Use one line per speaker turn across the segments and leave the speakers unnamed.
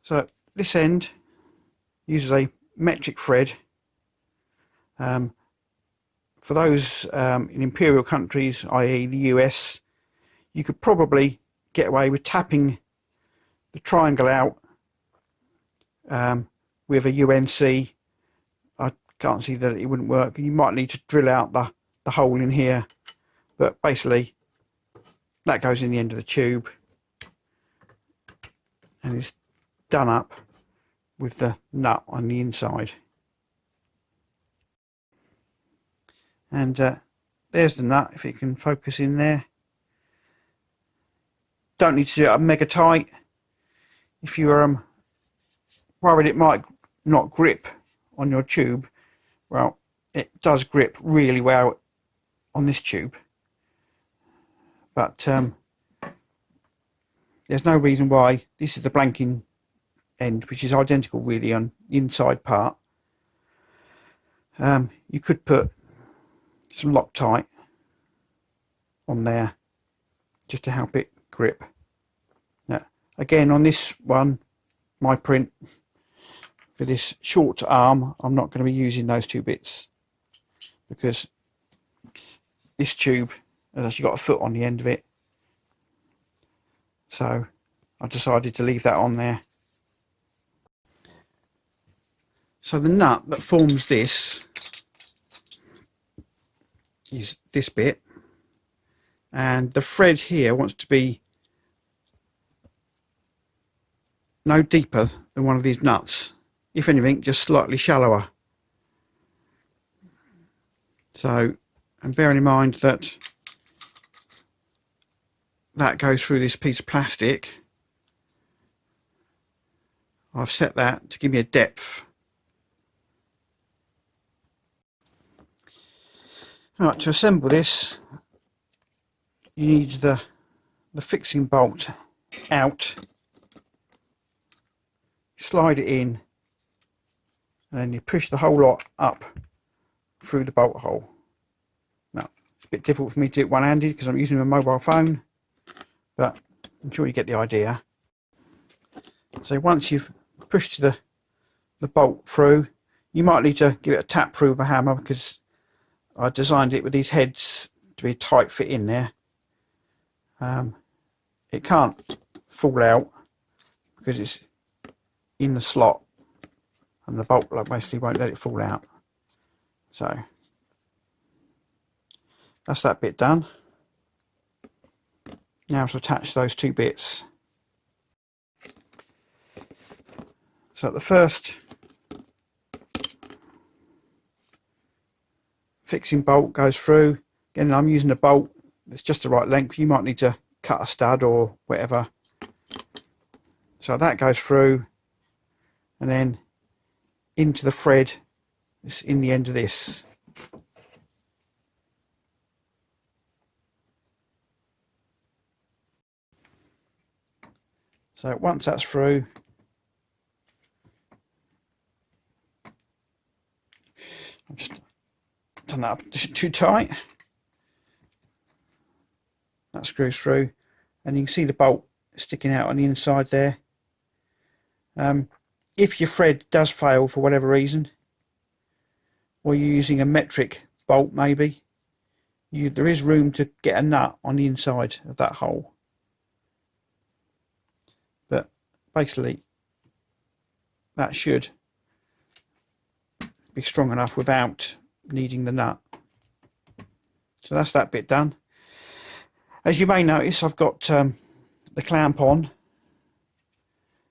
So this end uses a metric thread. For those in imperial countries, i.e. the US, you could probably get away with tapping the triangle out with a UNC. I can't see that it wouldn't work. You might need to drill out the hole in here, but basically that goes in the end of the tube and is done up with the nut on the inside. And there's the nut, if it can focus in there. Don't need to do it up mega tight. If you're worried it might not grip on your tube, well, it does grip really well on this tube, but there's no reason why. This is the blanking end, which is identical really on the inside part. You could put some Loctite on there just to help it grip. Now, again, on this one, my print for this short arm, I'm not going to be using those two bits because this tube has actually got a foot on the end of it, so I decided to leave that on there. So the nut that forms this is this bit, and the thread here wants to be no deeper than one of these nuts, if anything just slightly shallower. So, and bearing in mind that that goes through this piece of plastic, I've set that to give me a depth. Right, to assemble this, you need the fixing bolt out, slide it in, and then you push the whole lot up through the bolt hole. Now, it's a bit difficult for me to do it one-handed because I'm using a mobile phone, but I'm sure you get the idea. So once you've pushed the bolt through, you might need to give it a tap through with a hammer because I designed it with these heads to be a tight fit in there. It can't fall out because it's in the slot and the bolt basically won't let it fall out. So that's that bit done. Now to attach those two bits. So the first fixing bolt goes through. Again, I'm using a bolt that's just the right length. You might need to cut a stud or whatever. So that goes through and then into the thread that's in the end of this. So once that's through, I've just done that up too tight. That screws through, and you can see the bolt sticking out on the inside there. If your thread does fail for whatever reason, or you're using a metric bolt maybe, there is room to get a nut on the inside of that hole. But basically that should be strong enough without needing the nut. So that's that bit done. As you may notice, I've got the clamp on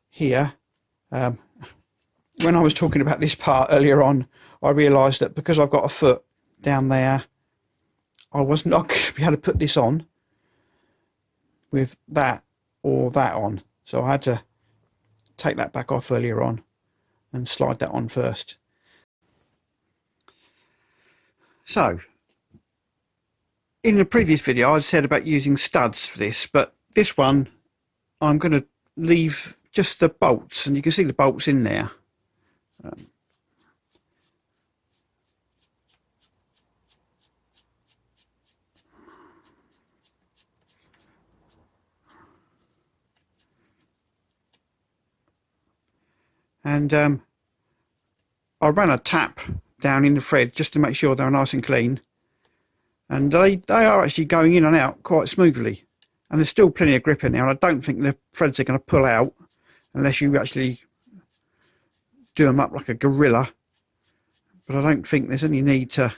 here. When I was talking about this part earlier on, I realised that because I've got a foot down there, I was not going to be able to put this on with that or that on. So I had to take that back off earlier on and slide that on first. So, in the previous video I said about using studs for this, but this one I'm going to leave just the bolts, and you can see the bolts in there. and I ran a tap down in the thread just to make sure they're nice and clean, and they are actually going in and out quite smoothly, and there's still plenty of grip in there, and I don't think the threads are going to pull out unless you actually do them up like a gorilla. But I don't think there's any need to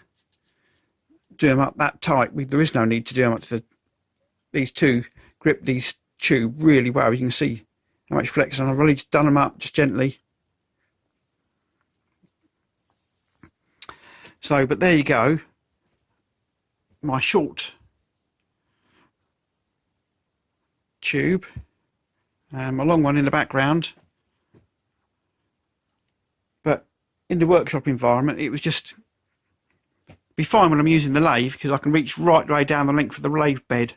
do them up that tight. There is no need to do them up to these two grip these tube really well. You can see how much flex, and I've really just done them up just gently. So, but there you go, my short tube and my long one in the background. But in the workshop environment, it was just be fine when I'm using the lathe, because I can reach right the way down the length of the lathe bed,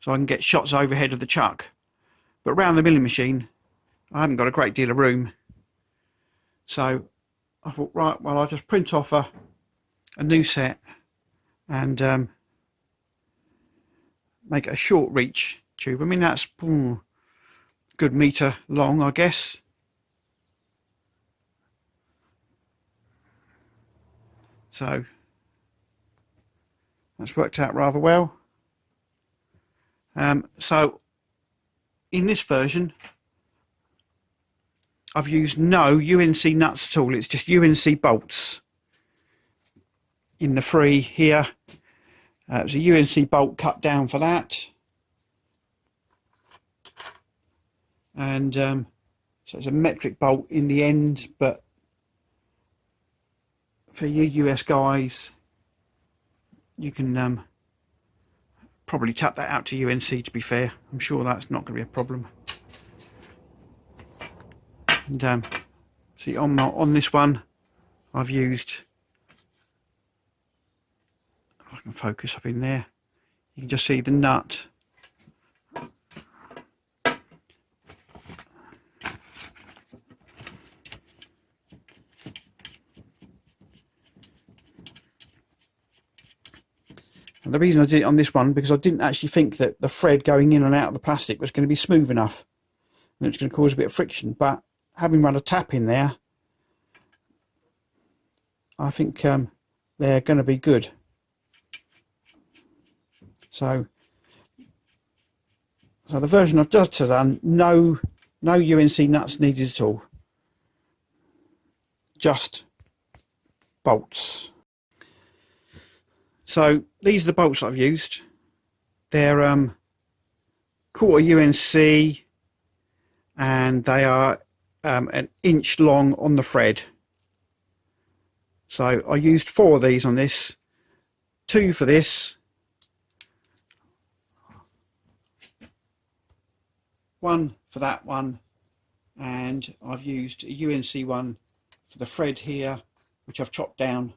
so I can get shots overhead of the chuck. But around the milling machine, I haven't got a great deal of room. So I thought, right, well, I'll just print off a new set and make it a short reach tube. I mean, that's good metre long, I guess. So that's worked out rather well. So in this version, I've used no UNC nuts at all. It's just UNC bolts in the free here. It's a UNC bolt cut down for that, and so it's a metric bolt in the end. But for you US guys, you can probably tap that out to UNC, to be fair. I'm sure that's not going to be a problem. And see, on this one, I've used, if I can focus up in there, you can just see the nut. And the reason I did it on this one, because I didn't actually think that the thread going in and out of the plastic was going to be smooth enough, and it's going to cause a bit of friction. But having run a tap in there, I think they're going to be good. So the version I've just done, no UNC nuts needed at all, just bolts. So these are the bolts I've used. They're quarter UNC, and they are an inch long on the thread. So I used 4 of these on this, 2 for this, 1 for that one, and I've used a UNC one for the thread here, which I've chopped down.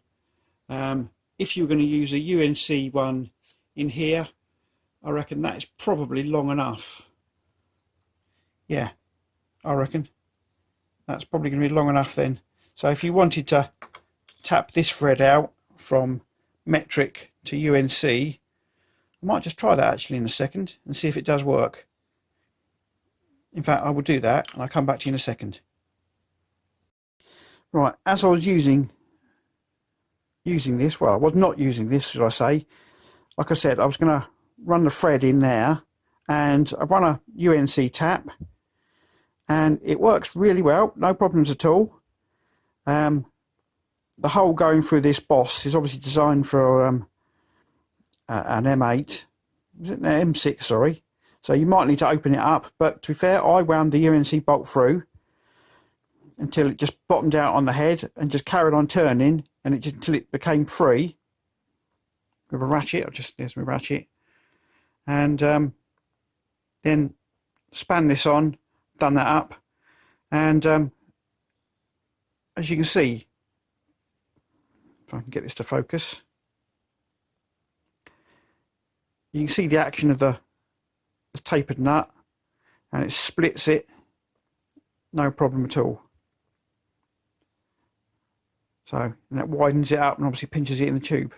If you're going to use a UNC one in here, I reckon that is probably long enough. Yeah, I reckon that's probably going to be long enough then. So if you wanted to tap this thread out from metric to UNC, I might just try that actually in a second and see if it does work. In fact, I will do that and I'll come back to you in a second. Right, as I was using this, well, I was not using this, should I say. Like I said, I was going to run the thread in there, and I've run a UNC tap, and it works really well, no problems at all. The hole going through this boss is obviously designed for an M8, was it an M6, sorry. So you might need to open it up, but to be fair, I wound the UNC bolt through until it just bottomed out on the head and just carried on turning, and it just until it became free with a ratchet. There's my ratchet, and then span this on, done that up, and as you can see, if I can get this to focus, you can see the action of the tapered nut, and it splits it, no problem at all. So, and that widens it up and obviously pinches it in the tube.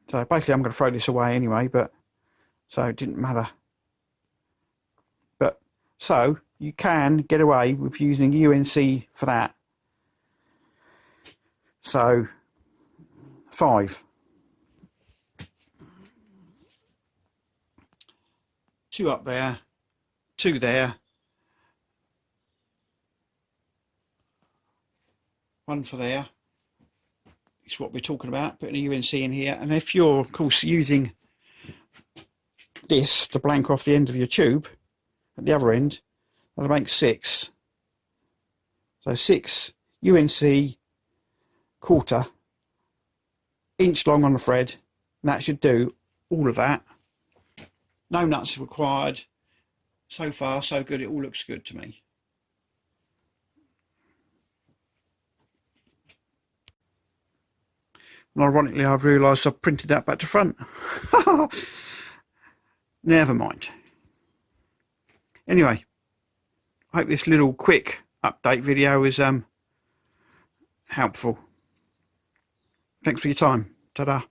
So basically I'm going to throw this away anyway, but so it didn't matter. But So you can get away with using UNC for that. So 5. 2 up there, 2 there, 1 for there. It's what we're talking about, putting a UNC in here. And if you're, of course, using this to blank off the end of your tube at the other end, that'll make 6. So 6 UNC quarter inch long on the thread, and that should do all of that. No nuts required. So far, so good. It all looks good to me. And ironically, I've realised I've printed that back to front. Never mind. Anyway, I hope this little quick update video was helpful. Thanks for your time. Ta-da.